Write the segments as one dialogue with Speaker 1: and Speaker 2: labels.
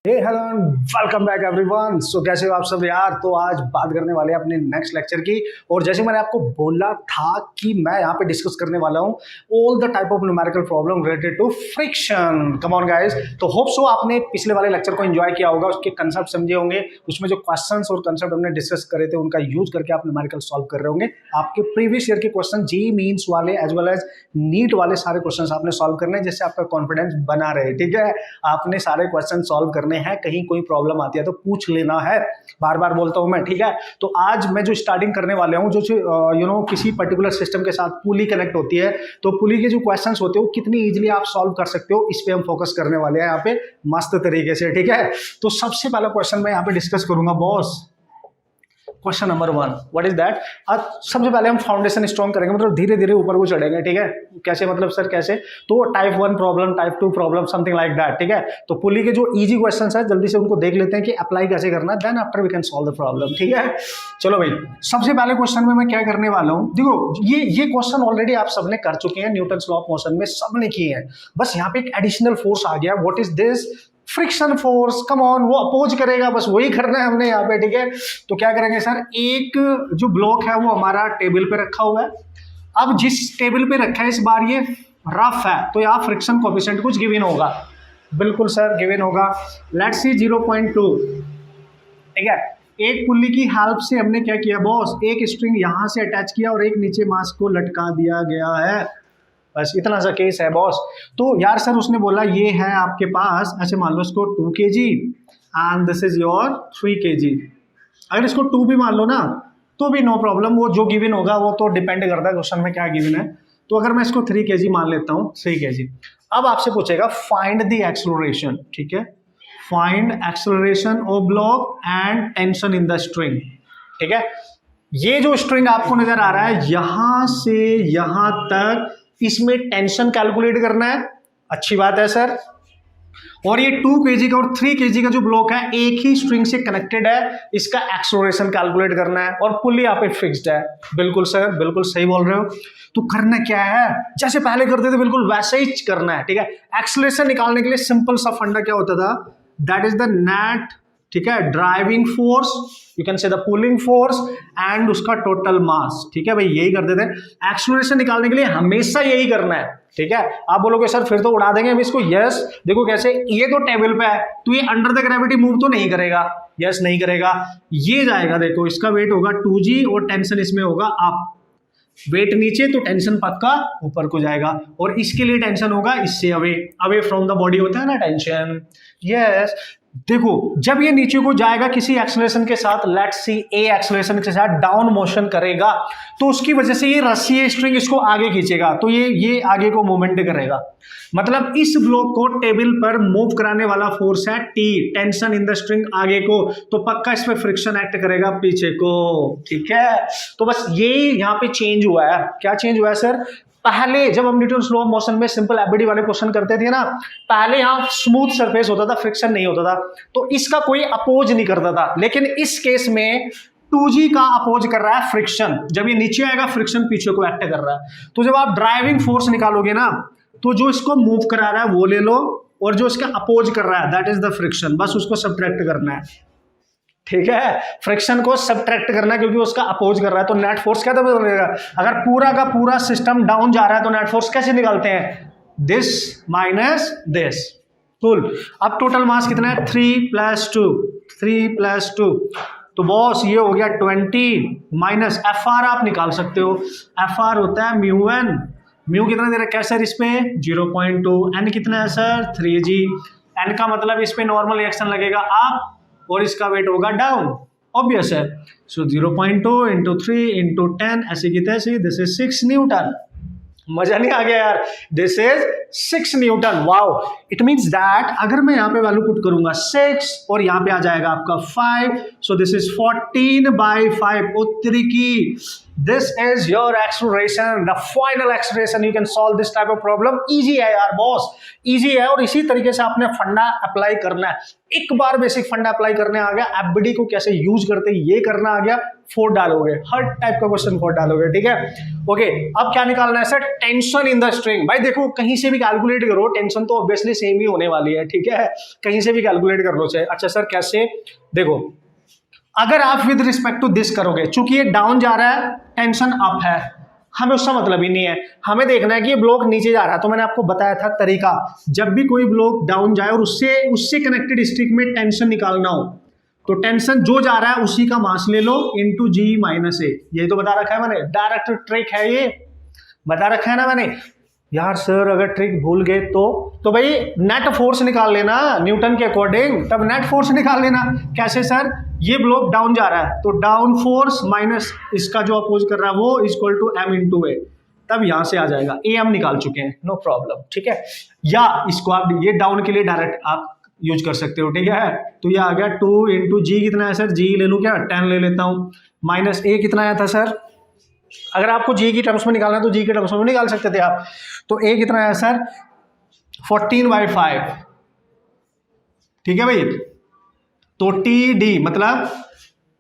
Speaker 1: Hey hello and welcome back everyone. So कैसे हो आप सब यार। तो आज बात करने वाले हैं अपने नेक्स्ट लेक्चर की, और जैसे मैंने आपको बोला था कि मैं यहाँ पे डिस्कस करने वाला हूँ all the type of numerical problem related to friction. Come on guys, तो होप सो आपने पिछले वाले लेक्चर को एंजॉय किया होगा, उसके कंसेप्ट समझे होंगे, उसमें जो क्वेश्चंस और कंसेप्ट हमने डिस्कस करे थे उनका यूज करके आप न्यूमेरिकल सॉल्व कर रहे होंगे। आपके प्रीवियस ईयर के क्वेश्चन जेईई मेंस वाले एज वेल एज नीट वाले सारे क्वेश्चन आपने सॉल्व करने हैं, जिससे आपका कॉन्फिडेंस बना रहे। ठीक है, आपने सारे क्वेश्चन सॉल्व करने हैं, कहीं कोई प्रॉब्लम आती है तो पूछ लेना है, बार बार बोलता हूं मैं। ठीक है, तो आज मैं जो स्टार्टिंग करने वाले हूं, जो किसी पर्टिकुलर सिस्टम के साथ पुली कनेक्ट होती है, तो पुली के जो क्वेश्चंस होते हैं वो कितनी इजीली आप सॉल्व कर सकते हो, इस पे हम फोकस करने वाले हैं यहाँ पे मस्त तरीके से। ठीक है, तो सबसे पहला क्वेश्चन मैं यहाँ पे डिस्कस करूंगा boss. Question number 1, what is that. आज सबसे पहले हम फाउंडेशन स्ट्रॉन्ग करेंगे, मतलब धीरे धीरे ऊपर को चढ़ेंगे। ठीक है, कैसे मतलब सर कैसे, तो type 1 problem, type 2 problem, something like that. ठीक है, तो पुली के जो इजी क्वेश्चंस है जल्दी से उनको देख लेते हैं कि अप्लाई कैसे करना है, then after we can solve the problem. ठीक है, चलो भाई, सबसे पहले क्वेश्चन में मैं क्या करने वाला हूँ, देखो ये क्वेश्चन ऑलरेडी आप सबने कर चुके हैं, न्यूटन लॉ ऑफ मोशन में सबने किए हैं, बस यहाँ पे एक एडिशनल फोर्स आ गया। What is this? Friction force. Come on, वो अपोज करेगा, बस वही करना है हमने यहाँ पे। ठीक है, तो क्या करेंगे सर, एक जो ब्लॉक है वो हमारा टेबल पे रखा हुआ है। अब जिस टेबल पे रखा है इस बार ये रफ है, तो यहाँ फ्रिक्शन कोएफिशिएंट कुछ गिवन होगा। बिल्कुल सर गिवन होगा, लेट्स सी 0.2। ठीक है, एक पुल्ली की हेल्प से हमने क्या किया बॉस, एक स्ट्रिंग यहां से अटैच किया और एक नीचे मास को लटका दिया गया है, बस इतना सा केस है बॉस। तो यार सर उसने बोला ये है आपके पास, अच्छा मान लो इसको 2 kg and this is your 3 kg। अगर इसको 2 भी मान लो ना तो भी नो प्रॉब्लम, वो जो गिवन होगा वो तो डिपेंड करता है क्वेश्चन में क्या गिवन है। तो अगर मैं इसको 3 kg मान लेता हूँ, 3 kg, अब आपसे पूछेगा फाइंड द एक्सेलरेशन। ठीक है, find acceleration of block and tension in the string. ठीक है, ये जो स्ट्रिंग आपको नजर आ रहा है यहां से यहां तक, इसमें टेंशन कैलकुलेट करना है। अच्छी बात है सर। और ये 2 kg का और 3 kg का जो ब्लॉक है एक ही स्ट्रिंग से कनेक्टेड है, इसका एक्सेलरेशन कैलकुलेट करना है, और पुली यहाँ पे फिक्स्ड है। बिल्कुल सर, बिल्कुल सही बोल रहे हो। तो करना क्या है, जैसे पहले करते थे बिल्कुल वैसे ही करना है। ठीक है, एक्सेलरेशन निकालने के लिए सिंपल सा फंडा क्या होता था, दैट इज द नेट, ठीक है, ड्राइविंग फोर्स, यू कैन से द पुलिंग फोर्स एंड उसका टोटल मास। ठीक है भाई, यही करते थे। एक्सेलरेशन निकालने के लिए हमेशा यही करना है। ठीक है, आप बोलोगे सर फिर तो उड़ा देंगे हम इसको। यस, देखो कैसे, ये तो टेबल पे है तो ये अंडर द ग्रेविटी मूव तो नहीं करेगा। यस, नहीं करेगा, ये जाएगा, देखो इसका वेट होगा 2g और टेंशन इसमें होगा अप, वेट नीचे तो टेंशन पक्का ऊपर को जाएगा, और इसके लिए टेंशन होगा इससे away, away from the body होता है ना टेंशन। यस, देखो जब ये नीचे को जाएगा किसी एक्सेलरेशन के साथ, लेट्स सी ए एक्सेलरेशन के साथ डाउन मोशन करेगा, तो उसकी वजह से ये रस्सी स्ट्रिंग इसको आगे खींचेगा, तो ये आगे को मूवमेंट करेगा। मतलब इस ब्लॉक को टेबल पर मूव कराने वाला फोर्स है T, tension in the string आगे को, तो पक्का इस पे फ्रिक्शन एक्ट करेगा पीछे को। ठीक है, तो बस ये यहाँ पे चेंज हुआ है। क्या चेंज हुआ है सर, पहले जब हम न्यूटन लॉ ऑफ मोशन में सिंपल एबीडी वाले क्वेश्चन करते थे ना, पहले यहाँ स्मूथ सरफेस होता था, फ्रिक्शन नहीं होता था, तो इसका कोई अपोज नहीं करता था। लेकिन इस केस में 2g का अपोज कर रहा है फ्रिक्शन, जब ये नीचे आएगा फ्रिक्शन पीछे को एक्ट कर रहा है। तो जब आप ड्राइविंग फोर्स निकालोगे ना, तो जो इसको मूव करा रहा है वो ले लो, और जो इसका अपोज कर रहा है दैट इज द फ्रिक्शन, बस उसको सब्ट्रैक्ट करना है। ठीक है, फ्रिक्शन को सब्ट्रैक्ट करना है क्योंकि उसका अपोज कर रहा है, तो नेट फोर्स क्या बनेगा। अगर पूरा का पूरा सिस्टम डाउन जा रहा है तो नेट फोर्स कैसे निकालते हैं, दिस माइनस दिस, कुल। अब टोटल मास कितना है, 3 + 2, 3 + 2, तो बॉस ये हो गया 20 माइनस FR आप निकाल सकते हो। FR होता है μn, म्यू कितना दे रखा है सर इस पे 0.2, n कितना है सर 3g, n का मतलब इस पे नॉर्मल रिएक्शन लगेगा अप और इसका वेट होगा डाउन, ऑब्वियस है। सो 0.2 × 3 × 10 ऐसे की तैसे, दिस इज 6 न्यूटन। मजा नहीं आ गया यार, this is 6 Newton. Wow, it means that अगर मैं यहाँ पे वैल्यू पुट करूंगा 6 और यहाँ पे आ जाएगा आपका 5, सो दिस इज 14/5 उत्तरी की। This is your exploration, the final exploration. You can solve this type of problem. Easy है यार बॉस, इजी है। और इसी तरीके से आपने फंडा अप्लाई करना है। एक बार बेसिक फंडा अप्लाई करने आ गया, एफबीडी को कैसे यूज करते हैं ये करना आ गया, 4 डालोगे, हर टाइप का क्वेश्चन 4 डालोगे, ठीक है। ओके, अब क्या निकालना है sir? Tension in the string. भाई देखो कहीं से भी कैलकुलेट करो, टेंशन तो ऑब्वियसली सेम ही होने वाली है, ठीक है, कहीं से भी कैलकुलेट कर लो चाहे। अच्छा सर कैसे? देखो अगर आप विद रिस्पेक्ट टू दिस करोगे, चूंकि ये डाउन जा रहा है, टेंशन अप है, हमें उसका मतलब ही नहीं है। हमें देखना है कि ये ब्लॉक नीचे जा रहा है। तो मैंने आपको बताया था तरीका, जब भी कोई ब्लॉक डाउन जाए और उससे कनेक्टेड स्ट्रिंग में टेंशन निकालना हो, तो टेंशन जो जा रहा है उसी का मास ले लो इनटू जी माइनस ए। यही तो बता रखा है मैंने, डायरेक्ट ट्रिक है ये, बता रखा है ना मैंने। यार सर अगर ट्रिक भूल गए तो भाई नेट फोर्स निकाल लेना न्यूटन के अकॉर्डिंग, तब नेट फोर्स निकाल लेना। कैसे सर? ये ब्लॉक डाउन जा रहा है तो डाउन फोर्स माइनस इसका जो अपोज कर रहा है वो इक्वल टू एम इंटू ए, तब यहां से आ जाएगा। ए हम निकाल चुके हैं, नो प्रॉब्लम, ठीक है। या इसको आप ये डाउन के लिए डायरेक्ट आप यूज कर सकते हो, ठीक है। तो ये आ गया 2 इंटू जी, कितना है सर? जी ले लूँ क्या? 10 ले लेता हूँ, माइनस ए कितना आया था सर? अगर आपको जी की टर्म्स में निकालना है तो जी के टर्म्स में निकाल सकते थे आप। तो ए कितना आया सर? 14/5, ठीक है भाई। तो टी डी मतलब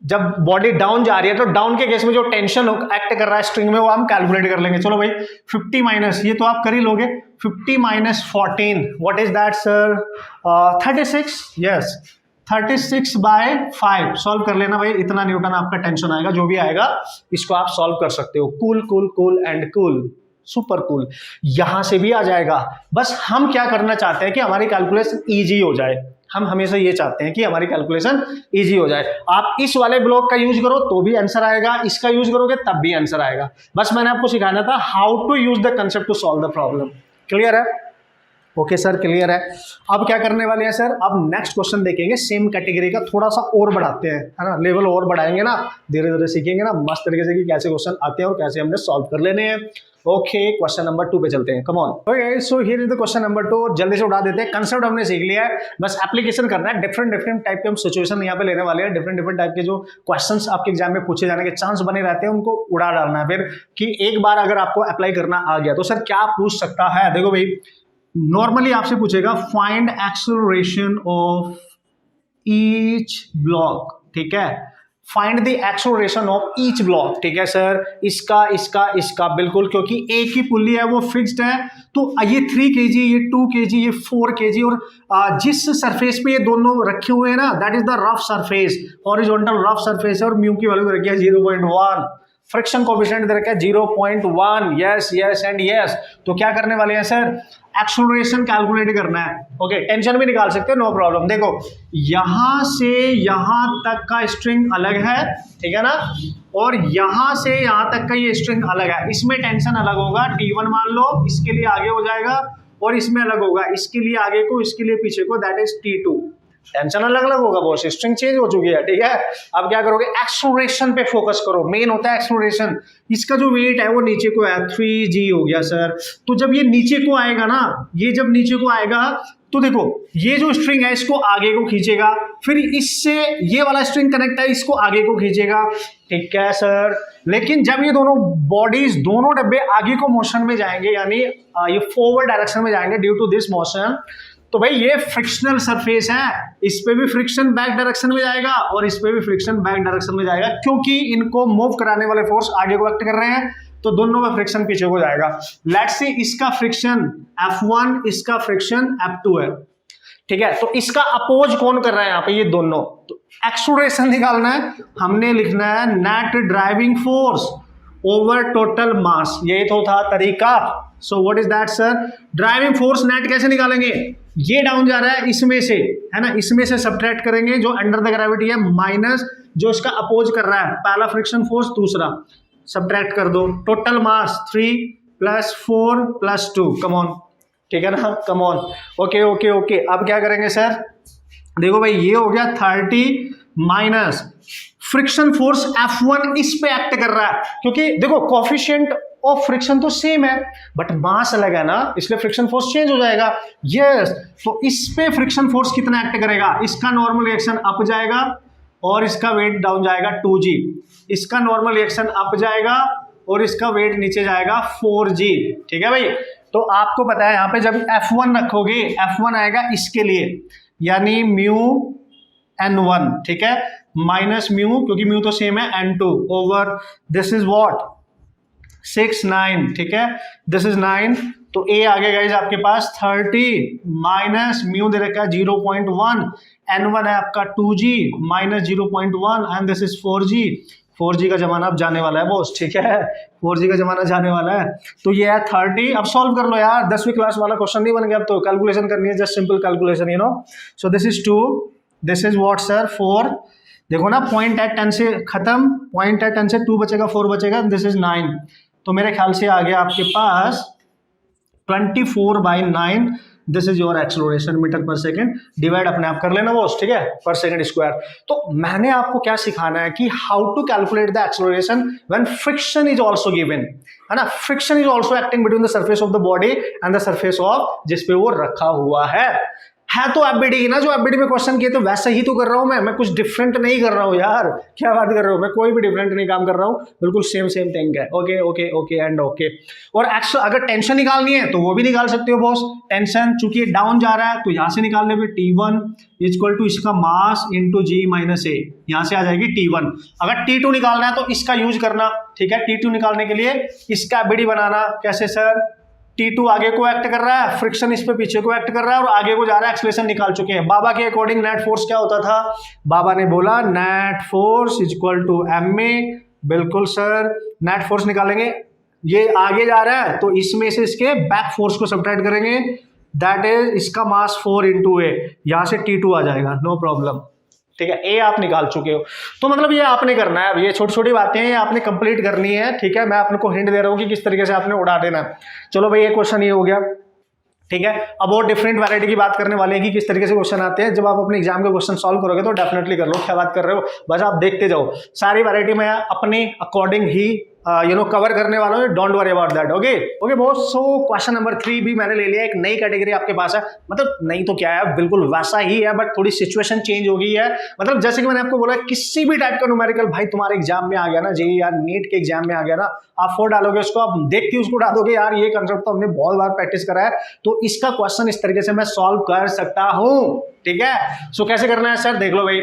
Speaker 1: जब बॉडी डाउन जा रही है तो डाउन के केस में जो टेंशन एक्ट कर रहा है स्ट्रिंग में वो हम कैलकुलेट कर लेंगे। चलो भाई 50 माइनस, ये तो आप कर ही लोगे, 50 minus 14, what is that sir? 36, yes 36/5 solve कर लेना भाई, इतना न्यूटन आपका टेंशन आएगा। जो भी आएगा इसको आप सॉल्व कर सकते हो। Cool cool cool and cool, super cool. यहां से भी आ जाएगा। बस हम क्या करना चाहते हैं कि हमारी कैलकुलेशन इजी हो जाए। हम हमेशा ये चाहते हैं कि हमारी कैलकुलेशन इजी हो जाए। आप इस वाले ब्लॉक का यूज करो तो भी आंसर आएगा, इसका यूज करोगे तब भी आंसर आएगा। बस मैंने आपको सिखाना था how to use the concept to solve the problem. Clear है? ओके सर क्लियर है। अब क्या करने वाले हैं सर? अब नेक्स्ट क्वेश्चन देखेंगे सेम कैटेगरी का, थोड़ा सा और बढ़ाते हैं, है ना, लेवल और बढ़ाएंगे ना, धीरे धीरे सीखेंगे ना मस्त तरीके से कि कैसे क्वेश्चन आते हैं और कैसे हमने सॉल्व कर लेने हैं। ओके क्वेश्चन नंबर 2 पे चलते हैं, come on. Okay so here is the question number 2, जल्दी से उठा देते हैं। कंसेप्ट हमने सीख लिया है, बस एप्लीकेशन करना है। डिफरेंट टाइप के हम सिचुएशन यहाँ पे लेने वाले हैं, डिफरेंट टाइप के जो क्वेश्चंस आपके एग्जाम में पूछे जाने के चांस बने रहते हैं उनको उड़ा डालना है फिर, कि एक बार अगर आपको अप्लाई करना आ गया तो सर क्या पूछ सकता है। देखो भाई नॉर्मली आपसे पूछेगा find acceleration of each block, ठीक है, find the acceleration of each block, ठीक है सर। इसका बिल्कुल, क्योंकि एक ही पुल्ली है वो फिक्स्ड है, तो ये 3 kg, ये 2 kg, ये 4 kg, और जिस सरफेस पे ये दोनों रखे हुए हैं ना that is the rough surface, horizontal rough surface है, और म्यू की वैल्यू रखी है 0.1, फ्रिक्शन कोएफिशिएंट दे रखा है 0.1, यस यस एंड यस। तो क्या करने वाले हैं सर? एक्सेलरेशन कैलकुलेट करना है। ओके टेंशन भी निकाल सकते हो, नो प्रॉब्लम। देखो यहां से यहां तक का स्ट्रिंग अलग है, ठीक है ना, और यहां से यहां तक का ये स्ट्रिंग अलग है, इसमें टेंशन अलग होगा, T1 मान लो, इसके लिए आगे हो जाएगा, और इसमें अलग होगा, इसके लिए आगे को, इसके लिए पीछे को, दैट इज T2। टेंशन अलग अलग होगा बॉस, स्ट्रिंग चेंज हो चुकी है, ठीक है। अब क्या करोगे? एक्सेलरेशन पे फोकस करो, मेन होता है एक्सेलरेशन। इसका जो वेट है वो नीचे को है, 3g हो गया सर। तो जब ये नीचे को आएगा ना, ये जब नीचे को आएगा तो देखो ये जो स्ट्रिंग है इसको आगे को खींचेगा, फिर इससे ये वाला स्ट्रिंग कनेक्ट है, इसको आगे को खींचेगा, ठीक है सर। लेकिन जब ये दोनों बॉडीज, दोनों डब्बे आगे को मोशन में जाएंगे, यानी ये फॉरवर्ड डायरेक्शन में जाएंगे ड्यू टू दिस मोशन, तो भाई ये फ्रिक्शनल सरफेस है, इस पे भी फ्रिक्शन बैक डायरेक्शन में जाएगा और इस पे भी फ्रिक्शन बैक डायरेक्शन में जाएगा, क्योंकि इनको मूव कराने वाले फोर्स आगे को एक्ट कर रहे हैं, तो दोनों का फ्रिक्शन पीछे को जाएगा। लेट्स सी इसका फ्रिक्शन F1, इसका फ्रिक्शन F2 है, ठीक है। तो इसका अपोज कौन कर रहा है यहाँ पे? ये दोनों। तो एक्सेलरेशन निकालना है, हमने लिखना है net driving force over total mass, यही तो था तरीका। सो what is that sir? Driving force net कैसे निकालेंगे? ये डाउन जा रहा है इसमें से, है ना, इसमें से सब्ट्रैक्ट करेंगे जो अंडर द ग्रेविटी है, माइनस जो इसका अपोज कर रहा है, पहला फ्रिक्शन फोर्स, दूसरा सब्ट्रैक्ट कर दो, टोटल मास 3 + 4 + 2, कम ऑन, ठीक है ना, come on. Okay okay okay, अब क्या करेंगे सर? देखो भाई ये हो गया 30 माइनस फ्रिक्शन फोर्स F1 इस पे एक्ट कर रहा है, क्योंकि देखो कोएफिशिएंट ऑफ फ्रिक्शन तो सेम है बट मास अलग है ना, इसलिए फ्रिक्शन फोर्स चेंज हो जाएगा। यस, तो इस पे फ्रिक्शन फोर्स कितना एक्ट करेगा? इसका नॉर्मल रिएक्शन अप जाएगा, और इसका वेट डाउन जाएगा 2g, इसका नॉर्मल रिएक्शन अप जाएगा और इसका वेट नीचे जाएगा 4g। ठीक है भाई, तो आपको पता है यहाँ पे जब F1 रखोगे, F1 आएगा इसके लिए, यानी म्यू N1, ठीक है, माइनस म्यू, क्योंकि म्यू तो सेम है, N2 over this is what 6 9, ठीक है, दिस इज 9, तो ए आ गया गाइस आपके पास 30 माइनस म्यू दे रखा है 0.1, N1 है आपका 2g minus 0.1 and this is 4g। 4g का जमाना अब जाने वाला है बॉस, ठीक है, 4g का जमाना जाने वाला है। तो ये है 30। अब सॉल्व कर लो यार, 10वीं क्लास वाला क्वेश्चन नहीं बन गया, अब तो कैलकुलेशन करनी है, just simple calculation, you know. So this is 2, this is what sir 4, देखो ना पॉइंट एट 10 से खत्म, पॉइंट एट 10 से 2 बचेगा, 4 बचेगा, दिस इज 9, तो मेरे ख्याल से आ गया आपके पास 24/9, this is your acceleration metre per second, divide अपने आप कर लेना बॉस, ठीक है, पर सेकेंड स्क्वायर। तो मैंने आपको क्या सिखाना है कि how to calculate the acceleration when friction is also given, है ना, friction is also acting between the surface of the body and the surface of जिस पे वो रखा हुआ है तो एफबीडी ना, जो एफबीडी में क्वेश्चन किए तो वैसा ही तो कर रहा हूं मैं कुछ डिफरेंट नहीं कर रहा हूं यार, क्या बात कर रहा हूं, मैं कोई भी डिफरेंट नहीं काम कर रहा हूं, बिल्कुल सेम थिंग है। Okay okay okay and okay. और अगर टेंशन निकालनी है तो वो भी निकाल सकते हो बॉस, टेंशन चूंकि डाउन जा रहा है तो यहां से निकाल लेंगे T1 इक्वल टू इसका mass into G minus A, यहां से आ जाएगी T1। अगर T2 निकालना है तो इसका यूज करना, ठीक है, T2 निकालने के लिए इसका एफबीडी बनाना, कैसे सर, T2 आगे को एक्ट कर रहा है, फ्रिक्शन इस पे पीछे को एक्ट कर रहा है और आगे को जा रहा है, एक्सेलरेशन निकाल चुके हैं। बाबा के अकॉर्डिंग नेट फोर्स क्या होता था, बाबा ने बोला net force equal to ma, बिल्कुल सर, नेट फोर्स निकालेंगे, ये आगे जा रहा है तो इसमें से इसके बैक फोर्स को सब्ट्रैक्ट करेंगे, दैट इज इसका मास 4 इंटू ए, यहां से T2 आ जाएगा, नो प्रॉब्लम, ठीक है, ए आप निकाल चुके हो। तो मतलब ये आपने करना है, अब ये छोटी छोटी बातें हैं, ये आपने कंप्लीट करनी है, ठीक है, मैं आपको हिंट दे रहा हूँ कि किस तरीके से आपने उड़ा देना है। चलो भाई, ये क्वेश्चन ये हो गया, ठीक है। अब और डिफरेंट वैरायटी की बात करने वाले हैं कि किस तरीके से क्वेश्चन आते हैं, जब आप अपने एग्जाम के क्वेश्चन सॉल्व करोगे तो डेफिनेटली कर लो, क्या बात कर रहे हो, बस आप देखते जाओ, सारी वैरायटी में अपने अकॉर्डिंग ही कवर करने वाला हूँ, don't worry about that. Okay okay boss, so question number 3 भी मैंने ले लिया, एक नई कैटेगरी आपके पास है, मतलब नहीं तो क्या है, बिल्कुल वैसा ही है, बट थोड़ी सिचुएशन चेंज हो गई है। मतलब जैसे कि मैंने आपको बोला, किसी भी टाइप का न्यूमेरिकल भाई तुम्हारे एग्जाम में आ गया ना, जेईई या नीट के एग्जाम में आ गया ना, आप 4 डालोगे उसको, आप देख के उसको डालोगे, यार ये कंसेप्ट तो हमने बहुत बार प्रैक्टिस करा है, तो इसका क्वेश्चन इस तरीके से मैं सॉल्व कर सकता हूं, ठीक है। सो कैसे करना है सर, देख लो भाई,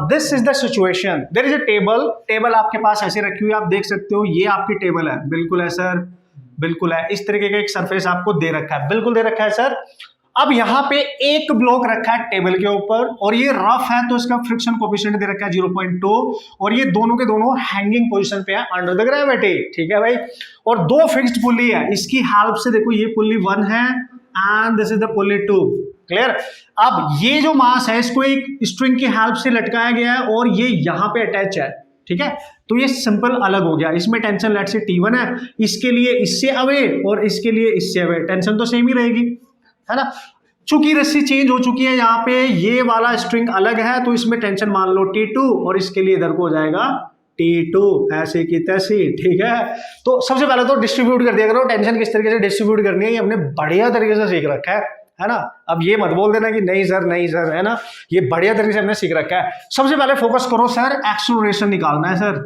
Speaker 1: this is the situation, there is a table आपके पास ऐसे रखी हुई, आप देख सकते हो, ये आपकी टेबल है, बिल्कुल है सर, बिल्कुल है, इस तरीके का एक सरफेस आपको दे रखा है, बिल्कुल दे रखा है सर। अब यहाँ पे एक ब्लॉक रखा है टेबल के ऊपर और ये रफ है, तो इसका फ्रिक्शन कोएफिशिएंट दे रखा है 0.2 और ये दोनों के दोनों हैंगिंग पोजीशन पे है अंडर द ग्रेविटी, ठीक है भाई। और 2 फिक्स्ड पुल्ली है, इसकी हेल्प से देखो, ये पुल्ली 1 है and this is the pulley 2, clear. अब ये जो मास है इसको एक स्ट्रिंग की हेल्प से लटकाया गया है और ये यहां पे अटैच है, ठीक है, तो ये सिंपल अलग हो गया, इसमें टेंशन लेट से T1 है, इसके लिए इससे अवे और इसके लिए इससे अवे, टेंशन तो सेम ही रहेगी, है ना। चूंकि रस्सी चेंज हो चुकी है, यहाँ पे ये वाला स्ट्रिंग अलग है तो इसमें टेंशन मान लो T2 और इसके लिए इधर को हो जाएगा T2, ऐसे की तैसी, ठीक है। तो सबसे पहले तो डिस्ट्रीब्यूट कर दिया करो, टेंशन किस तरीके से डिस्ट्रीब्यूट करनी है ये हमने बढ़िया तरीके से सीख रखा है ना। अब ये मत बोल देना कि नहीं सर, है ना, ये बढ़िया तरीके से हमने सीख रखा है। सबसे पहले फोकस करो सर, एक्सेलरेशन निकालना है सर,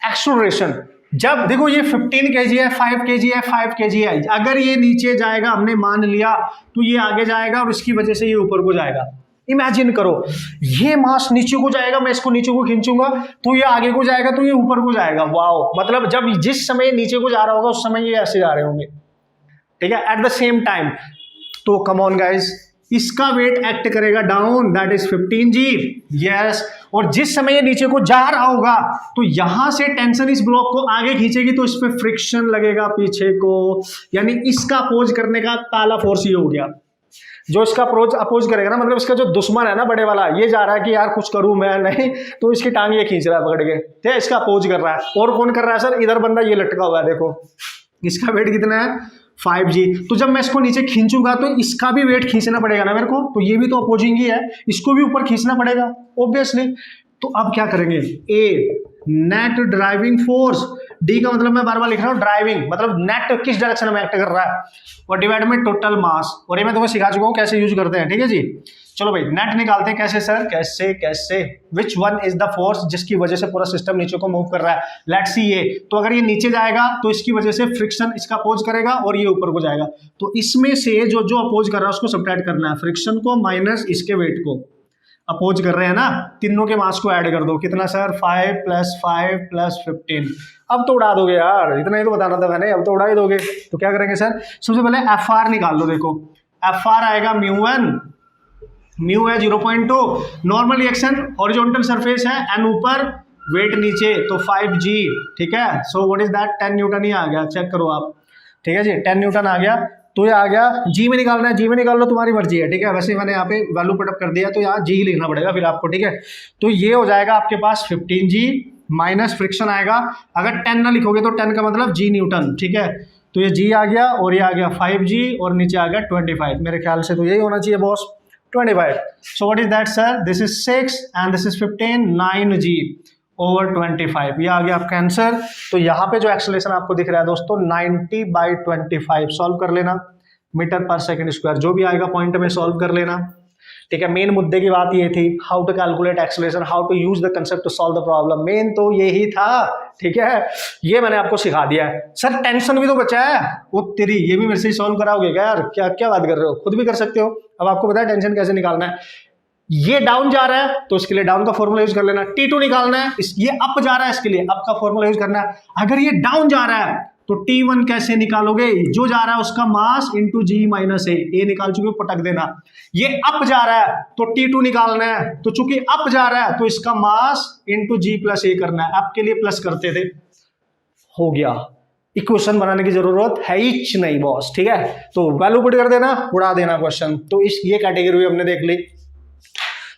Speaker 1: एक्सेलरेशन। जब देखो ये 15 kg है, 5 kg है, 5 kg है, अगर ये नीचे जाएगा, हमने मान लिया, तो ये आगे जाएगा और इसकी वजह से ये ऊपर को जाएगा। इमेजिन करो, ये मास नीचे को जाएगा, मैं इसको नीचे को खींचूंगा तो ये आगे को जाएगा, तो ये ऊपर को जाएगा। वाओ, मतलब जब जिस समय नीचे को जा रहा होगा उस समय ये ऐसे जा रहे होंगे, ठीक है, एट द सेम टाइम। तो कम ऑन गाइस, इसका वेट एक्ट करेगा down, that is 15g, yes. और जिस समय ये नीचे को जा रहा होगा तो यहां से टेंशन इस ब्लॉक को आगे खींचेगी, तो इस पे फ्रिक्शन लगेगा पीछे को, यानी इसका अपोज करने का पहला फोर्स ये हो गया। जो इसका अपोज करेगा ना, मतलब इसका जो दुश्मन है ना बड़े वाला, ये जा रहा है कि यार कुछ करूं मैं, नहीं, तो इसकी टांग ये खींच रहा है पकड़ के, ठीक है, इसका अपोज कर रहा है। और कौन कर रहा है सर, इधर बंदा ये लटका हुआ है, देखो इसका वेट कितना है 5g, तो जब मैं इसको नीचे खींचूंगा तो इसका भी वेट खींचना पड़ेगा ना मेरे को, तो ये भी तो अपोजिंग ही है, इसको भी ऊपर खींचना पड़ेगा ऑब्वियसली। तो अब क्या करेंगे, ए नेट ड्राइविंग फोर्स, डी का मतलब मैं बार बार लिख रहा हूँ ड्राइविंग, मतलब नेट किस डायरेक्शन में एक्ट कर रहा है, और डिवाइड में टोटल मास, और ये मैं तुम्हें सिखा चुका हूँ कैसे यूज करते हैं, ठीक है जी। चलो भाई नेट निकालते हैं, कैसे सर, कैसे कैसे, which one is the force जिसकी वजह से पूरा सिस्टम नीचे को मूव कर रहा है, लेट्स सी ये, तो अगर ये नीचे जाएगा तो इसकी वजह से फ्रिक्शन इसका अपोज करेगा और ये ऊपर को जाएगा, तो इसमें से जो जो अपोज कर रहा है उसको सब्ट्रैक्ट करना है, फ्रिक्शन को माइनस इसके वेट को, अपोज कर रहे हैं ना, तीनों के मास को ऐड कर दो, कितना सर 5 + 5 + 15, अब तो उड़ा दोगे यार, इतना ही तो बताना था मैंने, अब तो उड़ा ही दोगे। तो क्या करेंगे सर, सबसे पहले एफ आर निकाल लो, देखो एफ आर आएगा μ1, म्यू है 0.2, नॉर्मल रिएक्शन हॉरिजॉन्टल सरफेस है, एन ऊपर वेट नीचे, तो 5g, ठीक है। So what is that, 10 newton ही आ गया, चेक करो आप, ठीक है जी, 10 न्यूटन आ गया, तो ये आ गया, जी में निकालना है, जी में निकाल लो, तुम्हारी मर्जी है, ठीक है, वैसे मैंने यहाँ पे वैल्यू पुटअप कर दिया, तो यहाँ जी ही लिखना पड़ेगा फिर आपको, ठीक है। तो ये हो जाएगा आपके पास 15g माइनस फ्रिक्शन आएगा, अगर 10 ना लिखोगे तो 10 का मतलब जी न्यूटन, ठीक है, तो ये जी आ गया और ये आ गया 5g और नीचे आ गया 25, मेरे ख्याल से तो यही होना चाहिए boss, 25। So what is that sir? This is 6 and this is 15, 9g over 25, ये आ गया आपका आंसर। तो यहाँ पे जो एक्सेलरेशन आपको दिख रहा है दोस्तों 90/25, सॉल्व कर लेना, मीटर पर सेकंड स्क्वायर, जो भी आएगा पॉइंट में सॉल्व कर लेना, ठीक है। मेन मुद्दे की बात ये थी, how to calculate acceleration, how to use the concept to solve the problem, main तो यही था, ठीक है, ये मैंने आपको सिखा दिया है। सर टेंशन भी तो बचा है, वो तेरी, ये भी मेरे से सॉल्व कराओगे क्या यार, क्या क्या बात कर रहे हो, खुद भी कर सकते हो। अब आपको पता है टेंशन कैसे निकालना है, ये डाउन जा रहा है तो इसके लिए डाउन का फॉर्मूला यूज कर लेना, T2 निकालना है, ये अप जा रहा है इसके लिए अप का फॉर्मूला यूज करना है, अगर ये डाउन जा रहा है तो T1 कैसे निकालोगे, जो जा रहा है उसका मास इंटू जी माइनस ए निकाल चुके हो, पटक देना। ये अप जा रहा है तो T2 निकालना है, तो चूंकि अप जा रहा है तो इसका मास इंटू जी प्लस ए करना है, अप के लिए प्लस करते थे, हो गया, इक्वेशन बनाने की जरूरत है ही नहीं बॉस, ठीक है। तो वैल्यू पुट कर देना, उड़ा देना क्वेश्चन। तो इस ये कैटेगरी हमने देख ली,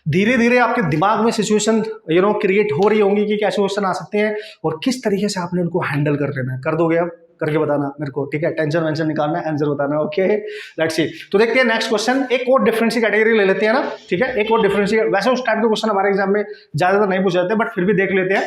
Speaker 1: धीरे धीरे आपके दिमाग में सिचुएशन क्रिएट हो रही होंगी कि कैसे क्वेश्चन आ सकते हैं और किस तरीके से आपने उनको हैंडल कर लेना है, कर दोगे अब, करके बताना मेरे को, ठीक है, टेंशन वेंशन निकालना है, आंसर बताना, ओके लेट्स सी। तो देखते हैं नेक्स्ट क्वेश्चन, एक और डिफरेंस की कैटेगरी ले लेते हैं ना, ठीक है, एक और डिफरेंस, वैसे उस टाइप के क्वेश्चन हमारे एग्जाम में ज्यादातर नहीं पूछे जाते, बट फिर भी देख लेते हैं,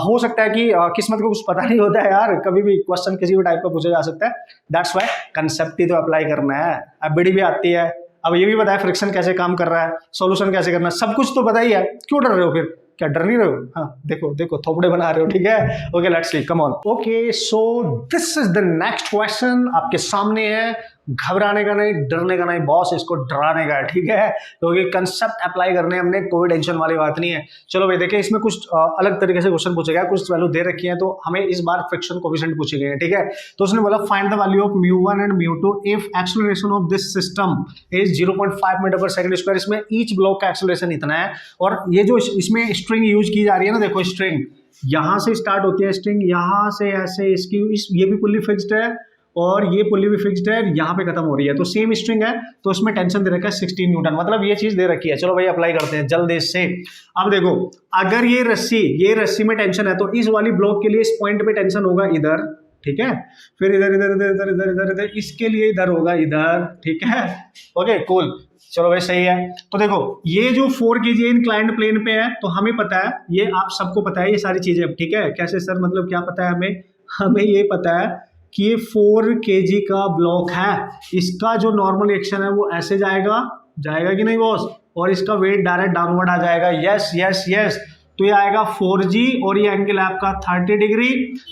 Speaker 1: हो सकता है कि किस्मत को कुछ पता नहीं होता है यार, कभी भी क्वेश्चन किसी भी टाइप का पूछा जा सकता है, दैट्स वाई कंसेप्ट ही तो अप्लाई करना है। अब बड़ी भी आती है, अब ये भी पता है फ्रिक्शन कैसे काम कर रहा है, सॉल्यूशन कैसे करना है, सब कुछ तो पता ही है, क्यों डर रहे हो फिर, क्या डर नहीं रहे हो, हाँ देखो देखो थोपड़े बना रहे हो, ठीक है, okay let's see, come on. Okay so this is the next question, आपके सामने है, घबराने का नहीं, डरने का नहीं बॉस, इसको डराने का है, ठीक है, क्योंकि कंसेप्ट अप्लाई करने हमने, कोई टेंशन वाली बात नहीं है। चलो भाई देखिए, इसमें कुछ अलग तरीके से क्वेश्चन पूछे गए, कुछ वैल्यू दे रखी है, तो हमें इस बार फ्रिक्शन कोएफिशिएंट पूछे गए हैं, ठीक है। तो उसने बोला find the value of μ1 and μ2 if acceleration of this system is 0.5 metre per second square, इसमें ईच ब्लॉक का एक्सेलरेशन इतना है, और ये जो इसमें स्ट्रिंग यूज की जा रही है ना, देखो स्ट्रिंग यहाँ से स्टार्ट होती है, स्ट्रिंग यहाँ से ऐसे, इसकी ये भी पुल्ली फिक्स्ड है और ये पुल्ली भी फिक्स्ड है, यहाँ पे खत्म हो रही है, तो सेम स्ट्रिंग है, तो उसमें टेंशन दे रखा है 16 न्यूटन, मतलब ये चीज दे रखी है। चलो भाई अप्लाई करते हैं जल्दी से। अब देखो, अगर ये रस्सी में टेंशन है, तो इस वाली ब्लॉक के लिए इस पॉइंट पे टेंशन होगा इधर, ठीक है, फिर इधर इधर इधर इधर इधर इधर इधर, इसके लिए इधर होगा इधर, ठीक है, ओके कूल, चलो भाई सही है। तो देखो ये जो 4 kg इंक्लाइंड प्लेन पे है, तो हमें पता है, ये आप सबको पता है ये सारी चीजें, ठीक है, कैसे सर, मतलब क्या पता है हमें ये पता है कि ये 4 kg का ब्लॉक है, इसका जो नॉर्मल रिएक्शन है वो ऐसे जाएगा कि नहीं बॉस, और इसका वेट डायरेक्ट डाउनवर्ड आ जाएगा, यस यस यस, तो ये आएगा 4g और ये एंगल है आपका 30 डिग्री,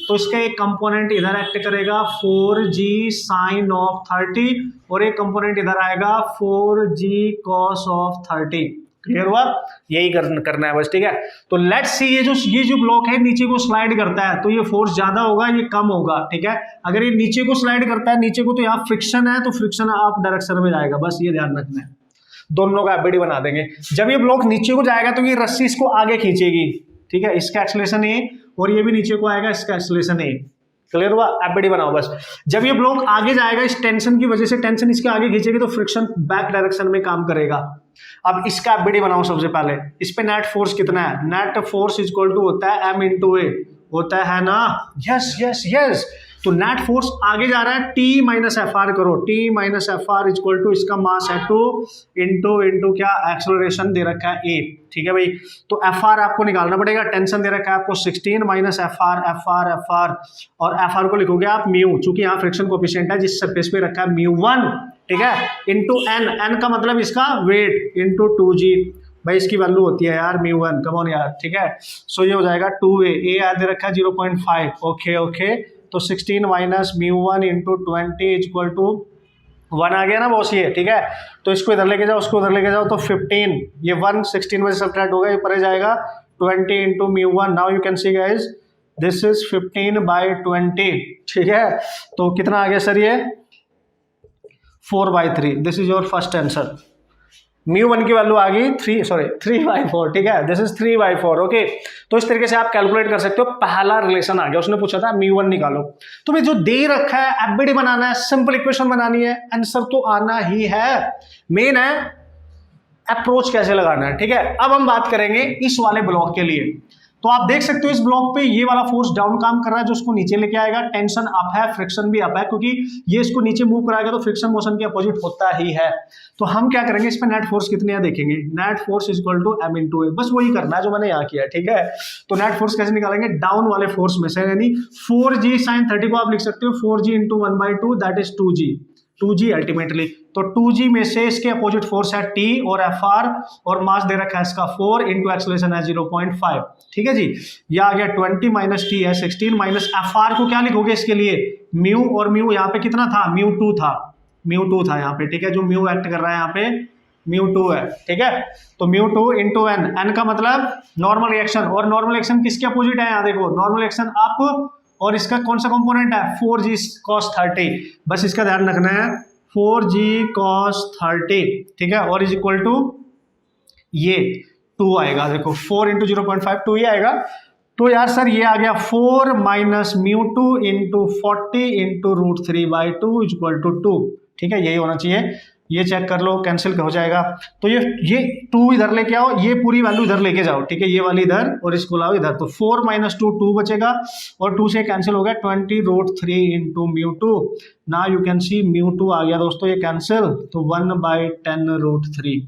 Speaker 1: तो इसका एक कंपोनेंट इधर एक्ट करेगा 4g साइन ऑफ 30 और एक कंपोनेंट इधर आएगा 4g कॉस ऑफ 30, क्लियर हुआ, यही करना है बस, ठीक है। तो लेट्स सी ये जो ब्लॉक है नीचे को स्लाइड करता है, तो ये फोर्स ज्यादा होगा, ये कम होगा, ठीक है। अगर ये नीचे को स्लाइड करता है नीचे को, तो यहाँ फ्रिक्शन है, तो फ्रिक्शन अप डायरेक्शन में जाएगा, बस ये ध्यान रखना है, दोनों का एफबीडी बना देंगे। जब ये ब्लॉक नीचे को जाएगा तो ये रस्सी इसको आगे खींचेगी, ठीक है, इसका एक्सेलरेशन ए, और ये भी नीचे को आएगा, इसका एक्सेलरेशन ए, क्लियर हुआ, एफबीडी बनाओ बस। जब ये ब्लॉक आगे जाएगा, इस टेंशन की वजह से टेंशन इसके आगे खींचेगी, तो फ्रिक्शन बैक डायरेक्शन में काम करेगा। अब इसका एफबीडी बनाओ सबसे पहले, इस पे नेट फोर्स कितना है, नेट फोर्स इक्वल टू होता है m इंटू ए, होता है ना, यस यस यस, तो नेट फोर्स आगे जा रहा है, टी माइनस एफ आर करो, T minus F R equal to इसका मास है 2 इंटू क्या एक्सेलरेशन दे रखा है ए, ठीक है भाई। तो एफ आर आपको निकालना पड़ेगा, टेंशन दे रखा है आपको 16 माइनस एफ आर और एफ आर को लिखोगे आप म्यू, चूंकि यहाँ फ्रिक्शन कोएफिशिएंट है जिस सरफेस पे रखा है म्यू1, ठीक है, इंटू एन, एन का मतलब इसका वेट इंटू 2g, भाई इसकी वैल्यू होती है यार म्यू1, कम ऑन यार, ठीक है। सो ये हो जाएगा 2a, ए दे रखा है 0.5, ओके, तो 16 माइनस म्यू1 इंटू 20 इक्वल टू 1 आ गया ना बॉस ये, ठीक है। तो इसको इधर लेके जाओ, उसको उधर लेके जाओ, तो 15, ये 1 16 में से सब्ट्रैक्ट होगा, ये परे जाएगा 20 इंटू म्यू1, now you can see guys this is 15/20, ठीक है। तो कितना आ गया सर ये 4/3, this is your first answer. म्यू1 की वैल्यू आ गई 3/4, ठीक है, दिस इज 3/4, ओके। तो इस तरीके से आप कैलकुलेट कर सकते हो। पहला रिलेशन आ गया, उसने पूछा था म्यू1 निकालो, तुम्हें जो दे रखा है एफबीडी बनाना है, सिंपल इक्वेशन बनानी है, आंसर तो आना ही है। मेन है अप्रोच कैसे लगाना है, ठीक है। अब हम बात करेंगे इस वाले ब्लॉक के लिए। तो आप देख सकते हो इस ब्लॉक पे ये वाला फोर्स डाउन काम कर रहा है जो उसको नीचे लेके आएगा, टेंशन अप है, फ्रिक्शन भी अप है, क्योंकि ये इसको नीचे मूव कराएगा तो फ्रिक्शन मोशन के अपोजिट होता ही है। तो हम क्या करेंगे, इस पे नेट फोर्स कितनी है देखेंगे, net force is equal to m into a, बस वही करना है जो मैंने यहाँ किया, ठीक है। तो नेट फोर्स कैसे निकालेंगे, डाउन वाले फोर्स में से, यानी 4g sin 30 को आप लिख सकते हो 4g into 1/2 that is 2g ultimately. तो 2g में से इसके अपोजिट फोर्स है t और fr, और मास दे रखा है इसका 4 इंटू एक्सेलरेशन है 0.5, ठीक है जी। यह आ गया 20 माइनस टी है 16 माइनस fr को क्या लिखोगे इसके लिए म्यू, और म्यू यहाँ पे कितना था, म्यू2 था यहाँ पे, ठीक है। जो म्यू एक्ट कर रहा है यहाँ पे म्यू2 है, ठीक है। तो म्यू2 इंटू एन का मतलब नॉर्मल रिएक्शन, और नॉर्मल रिएक्शन किसके अपोजिट है यहाँ देखो, नॉर्मल रिएक्शन अप, और इसका कौन सा कंपोनेंट है 4g cos 30, बस इसका ध्यान रखना है 4g cos 30, ठीक है, और इज इक्वल टू ये 2 आएगा, देखो 4 इंटू 0.5 2 ही आएगा। तो यार सर ये आ गया 4 माइनस म्यू2 into 40 into √3/2 is equal to 2, ठीक है, यही होना चाहिए। ये चेक कर लो, कैंसिल हो जाएगा। तो ये 2 इधर लेके आओ, ये पूरी वैल्यू इधर लेके जाओ, ठीक है, ये वाली इधर और इसको लाओ इधर, तो 4 माइनस 2 बचेगा, और 2 से कैंसिल हो गया 20 √3 इंटू म्यू2। नाउ यू कैन सी म्यू2 आ गया दोस्तों, ये कैंसिल, तो 1/10 √3।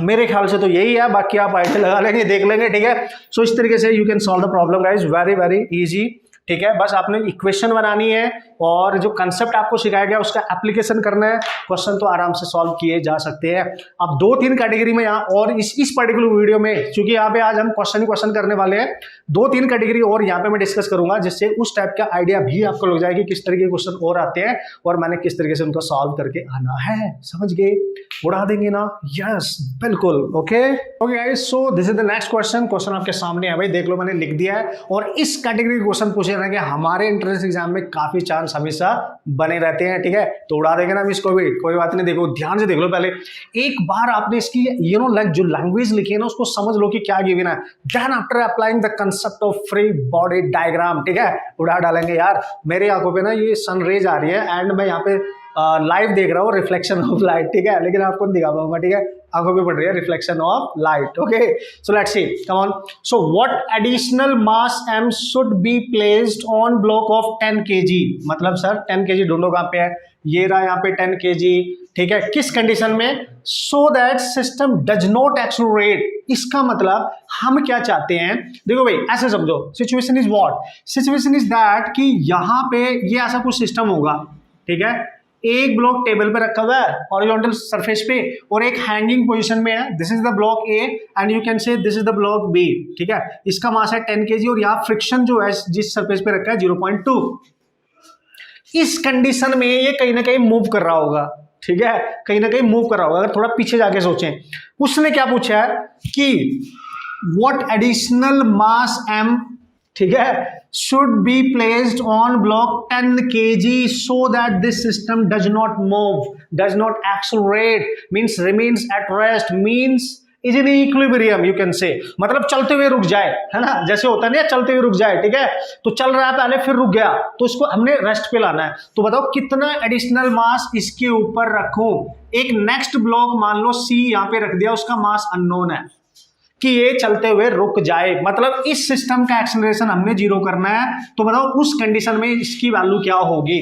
Speaker 1: मेरे ख्याल से तो यही है, बाकी आप आईटी लगा लेंगे, देख लेंगे, ठीक है। सो इस तरीके से you can solve the problem guys, very very easy, ठीक है। बस आपने इक्वेशन बनानी है और जो कंसेप्ट आपको सिखाया गया उसका एप्लीकेशन करना है, क्वेश्चन तो आराम से सॉल्व किए जा सकते हैं। अब 2-3 कैटेगरी में यहाँ, और इस पर्टिकुलर वीडियो में क्योंकि यहाँ पे आज हम क्वेश्चन करने वाले हैं, 2-3 कैटेगरी और यहाँ पे मैं डिस्कस करूंगा, जिससे उस टाइप का आइडिया भी आपको लग जाएगी किस तरीके के क्वेश्चन और आते हैं और मैंने किस तरीके से उनको सॉल्व करके आना है, समझ गए, उड़ा देंगे ना, यस बिल्कुल, okay guys. So this is the next question आपके सामने है भाई, देख लो मैंने लिख दिया है, और इस कैटेगरी के क्वेश्चन पूछे रहेंगे हमारे एंट्रेंस एग्जाम में, काफी चांस हमेशा बने रहते हैं, ठीक है। तो उड़ा देंगे ना हम इसको भी, कोई बात नहीं। देखो ध्यान से देख लो, पहले एक बार आपने इसकी जो लैंग्वेज लिखी है ना उसको समझ लो कि क्या गिवन है, then after applying the concept of free body diagram, ठीक है, उड़ा डालेंगे यार। मेरी आंखों पे ना ये सन रेज आ रही है एंड मैं यहाँ पे लाइव देख रहा हूँ, रिफ्लेक्शन ऑफ लाइट, ठीक है, लेकिन आपको नहीं दिखा पाऊंगा, ठीक है, आंखों पे पड़ रही है reflection of light, okay. So let's see, come on. So what additional mass m should be placed on block of 10 kg, मतलब सर 10 kg ढूंढो कहाँ पे है, ये रहा यहाँ पे 10 kg, ठीक है, किस कंडीशन में, so that system does not accelerate. इसका मतलब हम क्या चाहते हैं, देखो भाई ऐसे समझो, situation is what, situation is that कि यहाँ पे ये ऐसा कुछ सिस्टम होगा, ठीक है, एक ब्लॉक टेबल पे रखा हुआ है हॉरिजॉन्टल सरफेस पे, और एक हैंगिंग पोजीशन में है, this is the block A and you can say this is the block B, ठीक है। इसका मास है 10 kg और यहाँ फ्रिक्शन जो है जिस सरफेस पे रखा है 0.2। इस कंडीशन में ये कहीं ना कहीं मूव कर रहा होगा, ठीक है, कहीं ना कहीं मूव कर रहा होगा। अगर थोड़ा पीछे जाके सोचें, उसने क्या पूछा है कि व्हाट एडिशनल मास m, ठीक है, should be placed on block 10 kg so that this system does not move, does not accelerate, means remains at rest, means is in equilibrium, you can say, मतलब चलते हुए रुक जाए, है ना, जैसे होता है ना चलते हुए रुक जाए, ठीक है। तो चल रहा है पहले फिर रुक गया, तो इसको हमने रेस्ट पे लाना है। तो बताओ कितना एडिशनल मास इसके ऊपर रखूं। एक नेक्स्ट ब्लॉक मान लो C यहाँ पे रख दिया, उसका मास अननोन है, कि ये चलते हुए रुक जाए, मतलब इस सिस्टम का एक्सेलरेशन हमने 0 करना है, तो बताओ उस कंडीशन में इसकी वैल्यू क्या होगी।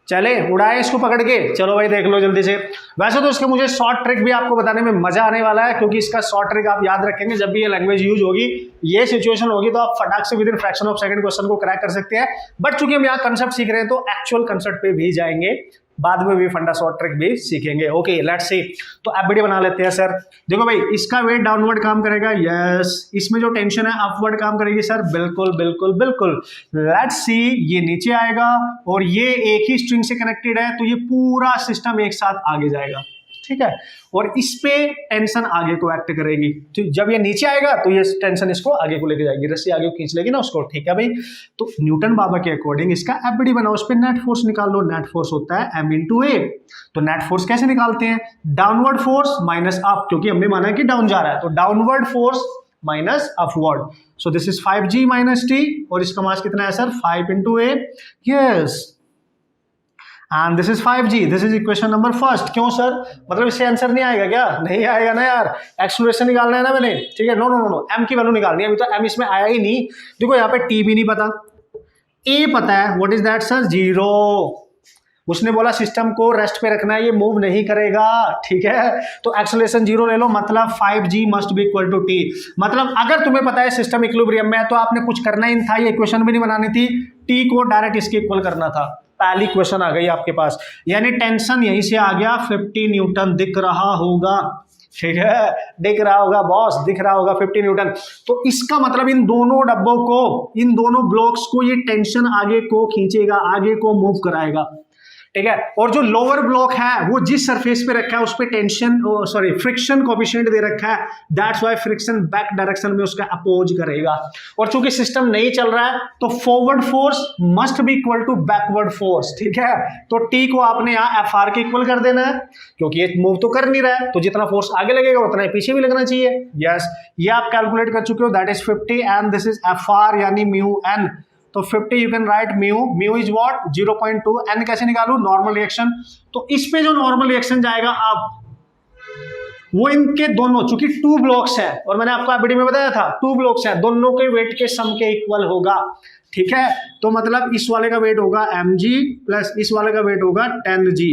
Speaker 1: चले उड़ाए इसको पकड़ के, चलो भाई देख लो जल्दी से। वैसे तो इसके मुझे शॉर्ट ट्रिक भी आपको बताने में मजा आने वाला है, क्योंकि इसका शॉर्ट ट्रिक आप याद रखेंगे जब भी ये लैंग्वेज यूज होगी, ये सिचुएशन होगी, तो आप फटाक से with in fraction of second question को क्रैक कर सकते हैं। बट चूंकि हम यहाँ कंसेप्ट सीख रहे हैं तो एक्चुअल कंसेप्ट पे भी जाएंगे, बाद में भी फंडा शॉर्ट ट्रिक भी सीखेंगे। Okay let's see. तो एफबीडी बना लेते हैं सर। देखो भाई इसका वेट डाउनवर्ड काम करेगा, यस। इसमें जो टेंशन है अपवर्ड काम करेगी सर, बिल्कुल बिल्कुल बिल्कुल। लेट्स सी, ये नीचे आएगा और ये एक ही स्ट्रिंग से कनेक्टेड है, तो ये पूरा सिस्टम एक साथ आगे जाएगा, ठीक है। और इस पे टेंशन आगे को एक्ट करेगी, तो जब ये नीचे आएगा तो ये टेंशन इसको आगे को लेके जाएगी, रस्सी आगे को खींच लेगी ना उसको, ठीक है भाई। तो न्यूटन बाबा के अकॉर्डिंग इसका एफबीडी बनाओ, उस पे नेट फोर्स निकाल लो। नेट फोर्स होता है m इंटू ए। तो नेट फोर्स कैसे निकालते हैं, डाउनवर्ड फोर्स माइनस अप, क्योंकि हमने माना है कि डाउन जा रहा है, तो downward force minus upward. So this is 5g minus T, और इसका मास कितना है sir, 5 into A, yes. And this is 5g, this is equation number first. क्यों सर, मतलब इससे आंसर नहीं आएगा क्या, नहीं आएगा ना यार, एक्सेलरेशन निकालना है ना मैंने, ठीक है। No no no no, m की वैल्यू निकालनी है, अभी तो m इसमें आया ही नहीं। देखो यहाँ पे t भी नहीं पता, a पता है, व्हाट इज दैट सर, 0। उसने बोला सिस्टम को रेस्ट पे रखना है, ये मूव नहीं करेगा, ठीक है। तो एक्सेलरेशन 0 ले लो, मतलब 5g must be equal to t। मतलब अगर तुम्हें पता है सिस्टम इक्विलिब्रियम में है तो आपने कुछ करना ही था, ये इक्वेशन भी नहीं बनानी थी, t को डायरेक्ट इसके इक्वल करना था। पहली क्वेश्चन आ गई आपके पास, यानी टेंशन यहीं से आ गया, 50 न्यूटन दिख रहा होगा, ठीक है, दिख रहा होगा बॉस, दिख रहा होगा 50 न्यूटन। तो इसका मतलब इन दोनों डब्बों को, इन दोनों ब्लॉक्स को ये टेंशन आगे को खींचेगा, आगे को मूव कराएगा, ठीक है। और जो लोअर ब्लॉक है वो जिस सरफेस पे रखा है उस पे टेंशन, सॉरी फ्रिक्शन कोएफिशिएंट दे रखा है, that's why friction back direction में उसका अपोज करेगा। और चूंकि सिस्टम नहीं चल रहा है तो forward force must be equal to backward force, ठीक है। तो टी को आपने यहाँ एफ आर के इक्वल कर देना है, क्योंकि ये मूव तो कर नहीं रहा है, तो जितना फोर्स आगे लगेगा उतना ही पीछे भी लगना चाहिए, यस। ये आप कैलकुलेट कर चुके हो, that is 50 and this is F R यानी म्यू एन। तो 50 you can write mu is what 0.2, N कैसे निकालू, नॉर्मल रिएक्शन। तो इस पे जो नॉर्मल रिएक्शन जाएगा अब वो इनके दोनों, चूंकि 2 ब्लॉक्स है और मैंने आपको एफबीडी में बताया था 2 ब्लॉक्स है, दोनों के वेट के सम के इक्वल होगा, ठीक है। तो मतलब इस वाले का वेट होगा mg प्लस इस वाले का वेट होगा 10g।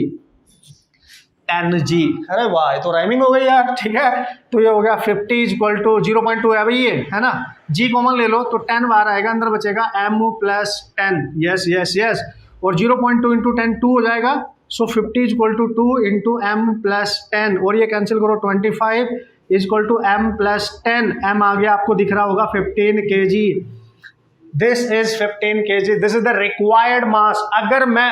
Speaker 1: अरे वाह, ये तो राइमिंग हो गई यार, ठीक है। तो ये हो गया 50 इक्वल टू 0.2 है भाई, ये है ना, g कॉमन ले लो तो 10 बाहर आएगा, अंदर बचेगा m plus 10, yes yes yes. और 0.2 इंटू 10 2 हो जाएगा, so 50 equal to 2 into m plus 10, और ये कैंसिल करो 25 equal to m plus 10, m आ गया आपको दिख रहा होगा 15 kg। This is 15 kg, this is the required mass. अगर मैं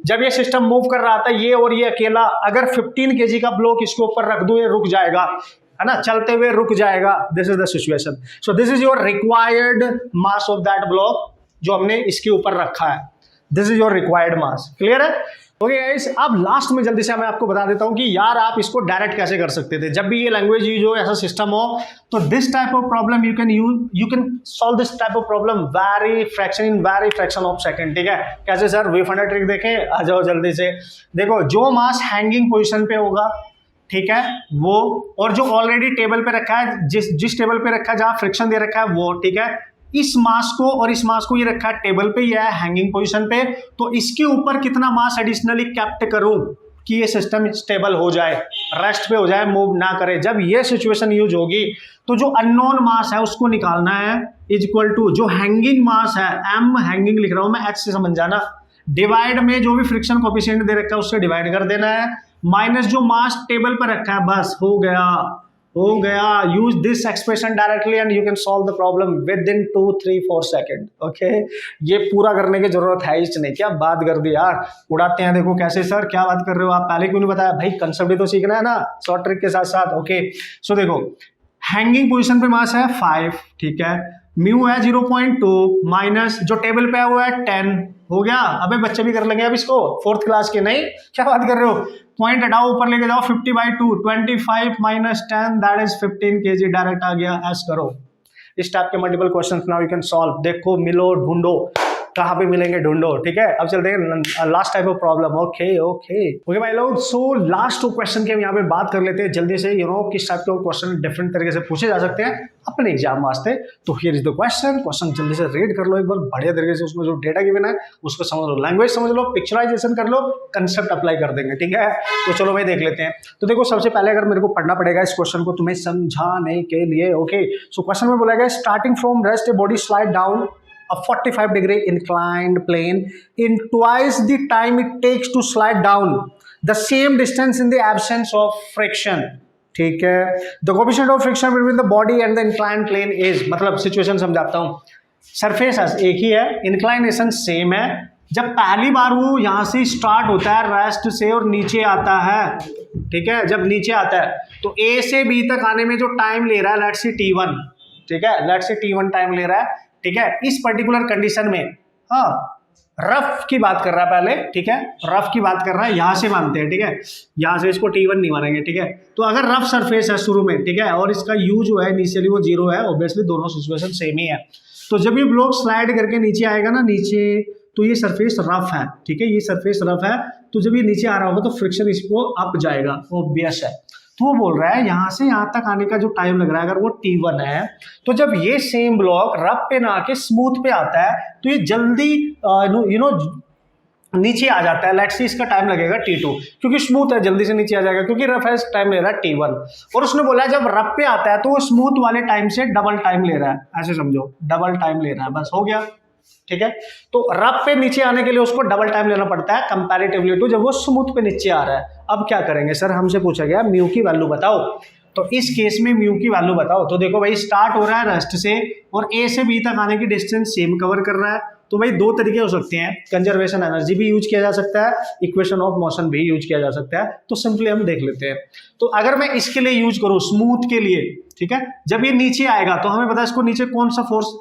Speaker 1: जब ये सिस्टम मूव कर रहा था ये और ये अकेला, अगर 15 kg का ब्लॉक इसके ऊपर रख दूं ये रुक जाएगा, है ना, चलते हुए रुक जाएगा। This is the situation. So this is your required mass of that block जो हमने इसके ऊपर रखा है, this is your required mass. Clear है? ओके गाइस, अब लास्ट में जल्दी से मैं आपको बता देता हूं कि यार आप इसको डायरेक्ट कैसे कर सकते थे। जब भी ये लैंग्वेज यूज हो, ऐसा सिस्टम हो, तो this type of problem you can solve this type of problem very fraction of second, ठीक है। कैसे सर, वे फंडा ट्रिक देखें, आ जाओ जल्दी से। देखो, जो मास हैंगिंग पोजिशन पे होगा, ठीक है, वो, और जो ऑलरेडी टेबल पे रखा है, जिस टेबल पे रखा है जहां फ्रिक्शन दे रखा है वो, ठीक है, इस मास को और इस मास को ये रखा है टेबल पे, ये है हैंगिंग पोजीशन पे, तो इसके ऊपर कितना मास एडिशनली कैप्ट करूं कि ये सिस्टम स्टेबल हो जाए, रेस्ट पे हो जाए, मूव ना करे। जब ये सिचुएशन यूज होगी तो जो अननोन मास है उसको निकालना है, इज इक्वल टू जो हैंगिंग मास है, एम हैंगिंग लिख रहा हूं मैं, एच से समझ जाना, डिवाइड में जो भी फ्रिक्शन कोएफिशिएंट दे रखा है उससे डिवाइड कर देना है, माइनस जो मास टेबल पर रखा है, बस हो गया। Use this expression directly and you can solve the problem with in 2, 3, 4 second. Okay, ये पूरा करने की जरूरत है ही नहीं। क्या बात कर दी यार, उड़ाते हैं। देखो कैसे सर, क्या बात कर रहे हो आप, पहले क्यों नहीं बताया भाई, कंसेप्ट भी तो सीखना है ना शॉर्ट ट्रिक के साथ साथ। ओके, सो देखो, हैंगिंग पोजीशन पे मास है 5, ठीक है, म्यू है 0.2 माइनस जो टेबल पे है वो है 10, हो गया। अबे बच्चे भी कर लेंगे अब इसको, 4th क्लास के, नहीं क्या बात कर रहे हो, पॉइंट हटाओ, ऊपर लेके जाओ, 50/2, 25 minus 10 that is 15 kg, direct आ गया। ऐस करो इस टाइप के multiple questions now you can solve. देखो, मिलो, ढूंढो, कहाँ पे मिलेंगे ढूंढो, ठीक है। अब चलते हैं last type of problem. Okay okay okay भाई लोग, सो लास्ट 2 क्वेश्चन की हम यहाँ पे बात कर लेते हैं जल्दी से, किस टाइप के क्वेश्चन डिफरेंट तरीके से पूछे जा सकते हैं अपने एग्जाम वास्ते। तो हियर इज द क्वेश्चन जल्दी से रीड कर लो एक बार बढ़िया तरीके से, उसमें जो डेटा गिवन है उसको समझ लो, लैंग्वेज समझ लो, पिक्चराइजेशन कर लो, कंसेप्ट अप्लाई कर देंगे, ठीक है। तो चलो भाई देख लेते हैं। तो देखो सबसे पहले अगर मेरे को पढ़ना पड़ेगा इस क्वेश्चन को तुम्हें समझाने के लिए, ओके। सो क्वेश्चन में बोला गया starting from rest a body slide down a 45-degree inclined plane in twice the time it takes to slide down the same distance in the absence of friction, ठीक है। The coefficient of friction between the body and the inclined plane is, मतलब situation समझाता हूँ। Surface एक ही है, inclination same है। जब पहली बार वो यहाँ से स्टार्ट होता है रेस्ट से और नीचे आता है, ठीक है, जब नीचे आता है तो A से B तक आने में जो टाइम ले रहा है लेट्स से T1, ठीक है, लेट्स से T1 टाइम ले रहा है, ठीक है। इस पर्टिकुलर कंडीशन में हाँ रफ की बात कर रहा है पहले, ठीक है, रफ की बात कर रहा है, यहां से मानते हैं, ठीक है, यहां से इसको T1 नहीं मानेंगे, ठीक है। तो अगर रफ सरफेस है शुरू में, ठीक है, और इसका U जो है इनिशियली वो 0 है, ऑब्वियसली दोनों सिचुएशन सेम ही है। तो जब ये ब्लॉक स्लाइड करके नीचे आएगा ना नीचे, तो ये सरफेस रफ है, ठीक है, ये सरफेस रफ है। तो जब ये नीचे आ रहा होगा तो फ्रिक्शन इसको अप जाएगा, ऑब्वियस है। तो वो बोल रहा है यहाँ से यहाँ तक आने का जो टाइम लग रहा है अगर वो T1 है, तो जब ये सेम ब्लॉक रफ पे ना आके स्मूथ पे आता है तो ये जल्दी नीचे आ जाता है। लेट्स सी इसका टाइम लगेगा T2, क्योंकि स्मूथ है जल्दी से नीचे आ जाएगा, क्योंकि रफ है टाइम ले रहा है T1। और उसने बोला है जब रफ पे आता है तो वो स्मूथ वाले टाइम से डबल टाइम ले रहा है, ऐसे समझो डबल टाइम ले रहा है, बस हो गया, ठीक है। तो रफ पे नीचे आने के लिए उसको डबल टाइम लेना पड़ता है कंपैरेटिवली टू जब वो स्मूथ पे नीचे आ रहा है। अब क्या करेंगे सर, हमसे पूछा गया म्यू की वैल्यू बताओ, तो इस केस में म्यू की वैल्यू बताओ। तो देखो भाई स्टार्ट हो रहा है रेस्ट से और ए से बी तक आने की डिस्टेंस सेम कवर कर रहा है, तो भाई 2 तरीके हो सकते हैं, कंजर्वेशन एनर्जी भी यूज किया जा सकता है, इक्वेशन ऑफ मोशन भी यूज किया जा सकता है। तो सिंपली हम देख लेते हैं। तो अगर मैं इसके लिए यूज करूं स्मूथ के लिए, ठीक है, जब ये नीचे आएगा तो हमें पता है इसको नीचे कौन सा फोर्स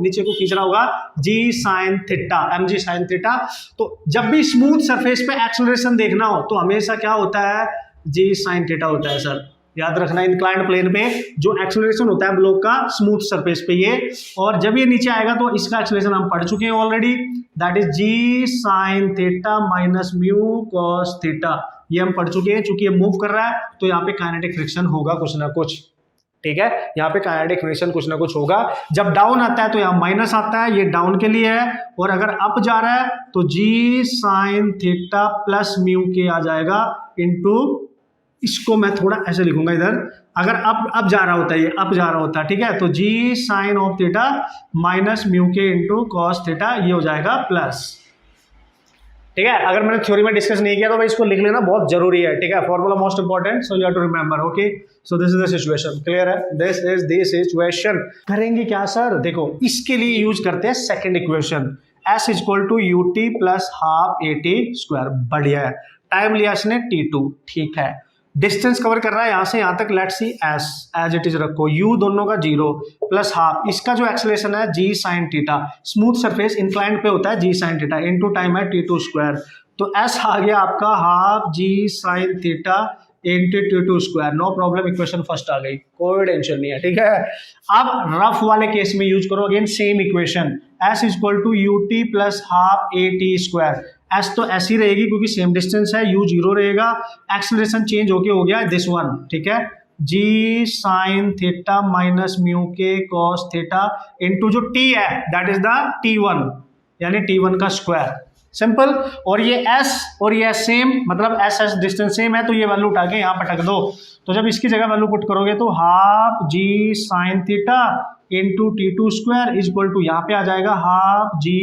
Speaker 1: नीचे को खींचना होगा, G sin theta, mg sin theta. तो जब भी स्मूथ सरफेस पे एक्सेलरेशन देखना हो तो हमेशा क्या होता है, G sin थीटा होता है सर, याद रखना। इंक्लाइंड प्लेन पे जो एक्सेलरेशन होता है ब्लॉक का स्मूथ सरफेस पे ये, और जब ये नीचे आएगा तो इसका एक्सेलरेशन हम पढ़ चुके हैं already, that is G sin theta minus mu cos theta, ये हम पढ़ चुके हैं। चूंकि ये मूव कर रहा है तो यहाँ पे काइनेटिक फ्रिक्शन होगा कुछ ना कुछ, ठीक है, यहाँ पे काइनेटिक फ्रिक्शन कुछ ना कुछ होगा। जब डाउन आता है तो यहाँ माइनस आता है, ये डाउन के लिए है, और अगर अप जा रहा है तो G sin theta plus mu के आ जाएगा इनटू, इसको मैं थोड़ा ऐसे लिखूंगा इधर, अगर अप जा रहा होता है, ये अप जा रहा होता है, ठीक है, तो G sin of theta minus mu के इंटू कॉस थीटा, ये हो जाएगा प्लस, ठीक है। अगर मैंने थ्योरी में डिस्कस नहीं किया तो भाई इसको लिख लेना बहुत जरूरी है, ठीक है, formula most important, so you have to remember, okay. So this is the situation, clear है, दिस इज द सिचुएशन। करेंगे क्या सर, देखो इसके लिए यूज करते हैं second equation, S equal to ut plus half AT square, बढ़िया है। टाइम लिया इसने T2, ठीक है, डिस्टेंस कवर कर रहा है यहाँ से यहाँ तक, let's see S as it is रखो, U दोनों का 0 प्लस हाफ, इसका जो एक्सेलरेशन है G sin theta, smooth surface inclined पे होता है G sin theta, into time है T2 स्क्वायर, तो S आ गया आपका half G sin theta into T2 square, no problem, equation first आ गई, कोई टेंशन नहीं है, ठीक है। अब रफ वाले केस में यूज करो again same equation, S equal to ut plus half AT square, S तो ऐसी रहेगी क्योंकि सेम डिस्टेंस है, U 0 रहेगा, एक्सेलरेशन चेंज होके हो गया दिस वन, ठीक है, G sin theta minus mu के cos थीटा इनटू जो T है दैट इज द T1, यानी T1 का स्क्वायर, सिंपल। और ये S और ये S सेम, मतलब S डिस्टेंस सेम है, तो ये वैल्यू उठा के यहाँ पटक दो, तो जब इसकी जगह वैल्यू पुट करोगे तो half G sin theta into T2 square is equal to, यहाँ पे आ जाएगा हाफ G,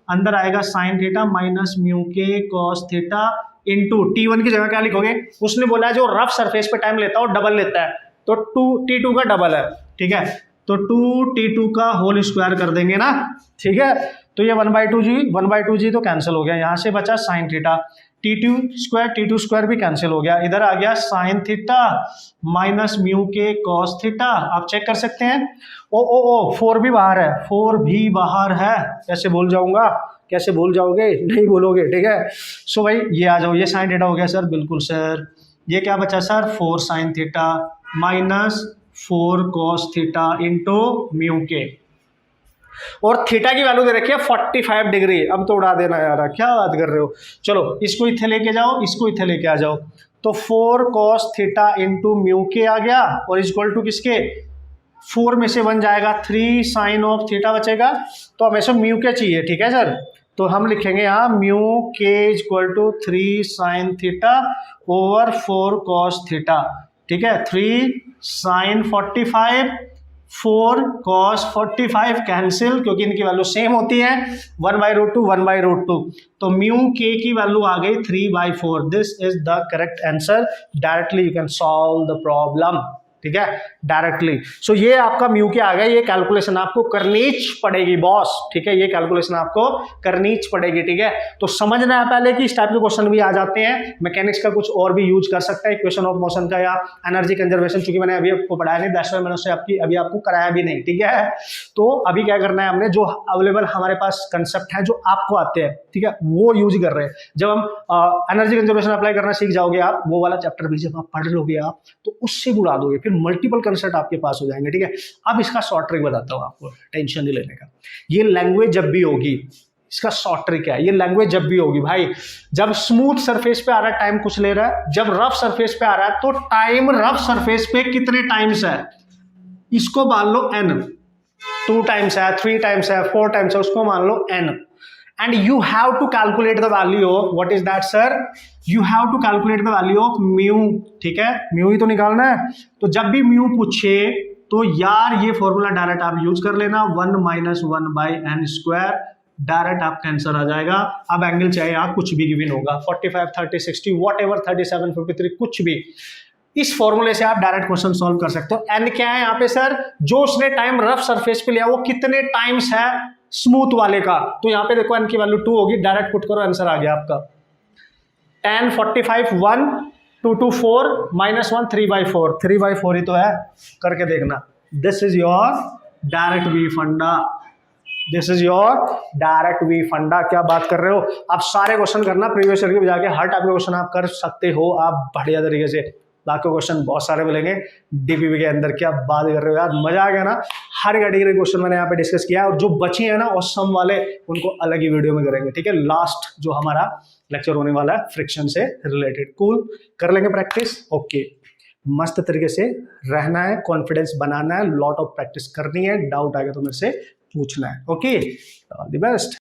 Speaker 1: अंदर आएगा साइन थीटा माइनस म्यू के कॉस थीटा इंटू T1 की जगह क्या लिखोगे, उसने बोला है जो रफ सरफेस पे टाइम लेता है वो डबल लेता है, तो T2 का डबल है, ठीक है, तो 2T2 का होल स्क्वायर कर देंगे ना, ठीक है। तो ये 1/2G तो कैंसिल हो गया, यहाँ से बचा साइन थीटा, T2 स्क्वायर भी कैंसिल हो गया, इधर आ गया साइन थीटा माइनस म्यू के कॉस थीटा, आप चेक कर सकते हैं। ओ 4 भी बाहर है, 4 भी बाहर है, कैसे भूल जाऊंगा, कैसे भूल जाओगे, नहीं बोलोगे, ठीक है। सो भाई ये आ जाओ, ये साइन थीटा हो गया सर, बिल्कुल सर, ये क्या बचा sir 4 sign theta minus 4 cos theta into mu के, और थीटा की वैल्यू दे रखी है 45 डिग्री। अब तो उड़ा देना यार, क्या बात कर रहे हो। चलो इसको इथे लेके जाओ, इसको इथे लेके आ जाओ, तो 4 cos थीटा इंटू म्यू के आ गया और इक्वल टू किसके, 4 में से 1 जाएगा 3 साइन ऑफ थीटा बचेगा। तो हमेशा म्यू के चाहिए, ठीक है सर। तो हम लिखेंगे यहाँ म्यू के equal to 3 sine theta over 4 cos theta, ठीक है। 3 साइन 45, 4 cos 45 कैंसिल, क्योंकि इनकी वैल्यू सेम होती है, 1/√2 1/√2। तो म्यू के की वैल्यू आ गई 3/4। This is the correct answer. Directly you can solve the problem, ठीक है, डायरेक्टली। सो ये आपका म्यू के आ गया, ये कैलकुलेशन आपको करनी पड़ेगी बॉस, ठीक है, ये कैलकुलेशन आपको करनी पड़ेगी, ठीक है। तो समझना है पहले कि इस टाइप के क्वेश्चन भी आ जाते हैं, मैकेनिक्स का कुछ और भी यूज कर सकता है, इक्वेशन ऑफ मोशन का या एनर्जी कंजर्वेशन, चूंकि मैंने अभी आपको पढ़ाया नहीं, दैट्स व्हाई मैंने उससे अभी आपको कराया भी नहीं, ठीक है। तो अभी क्या करना है, हमने जो अवेलेबल हमारे पास कंसेप्ट है जो आपको आते हैं, ठीक है, वो यूज कर रहे हैं। जब हम एनर्जी कंजर्वेशन अप्लाई करना सीख जाओगे आप, वो वाला चैप्टर भी जब आप पढ़ लोगे आप, तो उससे बुला दोगे, फिर मल्टीपल कंसेप्ट आपके पास हो जाएंगे, ठीक है। अब इसका शॉर्ट ट्रिक बताता हूं आपको, टेंशन नहीं लेने का। ये लैंग्वेज जब भी होगी, इसका शॉर्ट ट्रिक है, ये लैंग्वेज जब भी होगी भाई, जब स्मूथ सरफेस पे आ रहा है टाइम कुछ ले रहा है, जब रफ सरफेस पे आ रहा है तो टाइम रफ सरफेस पे कितने टाइम्स है, इसको मान लो n, 2 टाइम्स है, 3 टाइम्स है, 4 टाइम्स है, उसको मान लो n। and you have to calculate the value of, what is that sir, you have to calculate the value of mu, ठीक है, mu ही तो निकालना है। तो जब भी mu पूछे तो यार ये फॉर्मूला डायरेक्ट आप यूज कर लेना, 1 - 1/n², डायरेक्ट आपका आंसर आ जाएगा। अब एंगल चाहे आप कुछ भी गिवन होगा, 45, 30, 60, whatever, 37, 53, कुछ भी, इस फॉर्मूले से आप डायरेक्ट क्वेश्चन सॉल्व कर सकते हो। एन क्या है यहाँ पे सर, जो उसने टाइम रफ सरफेस पे लिया वो कितने टाइम्स है स्मूथ वाले का, तो यहाँ पे देखो एन की वैल्यू 2 होगी, डायरेक्ट पुट करो, आंसर आ गया आपका 10, 45, 1, 2, 2, 4, -1, 3/4, 3/4 ही तो है, करके देखना। This is your direct v funda, this is your direct v funda. क्या बात कर रहे हो आप, सारे क्वेश्चन करना प्रीवियस ईयर के बजाय, हर टाइप के क्वेश्चन आप कर सकते हो आप बढ़िया तरीके से। बाकी क्वेश्चन बहुत सारे मिलेंगे डीपीवी के अंदर। क्या बात कर रहे हो यार, मजा आ गया ना। हर कैटेगरी क्वेश्चन मैंने यहाँ पे डिस्कस किया है, और जो बची है ना ऑसम वाले उनको अलग ही वीडियो में करेंगे, ठीक है। लास्ट जो हमारा लेक्चर होने वाला है फ्रिक्शन से रिलेटेड, कूल, कर लेंगे प्रैक्टिस, ओके। मस्त तरीके से रहना है, कॉन्फिडेंस बनाना है, लॉट ऑफ प्रैक्टिस करनी है, डाउट आएगा तो मेरे से पूछना है, ओके। All the best.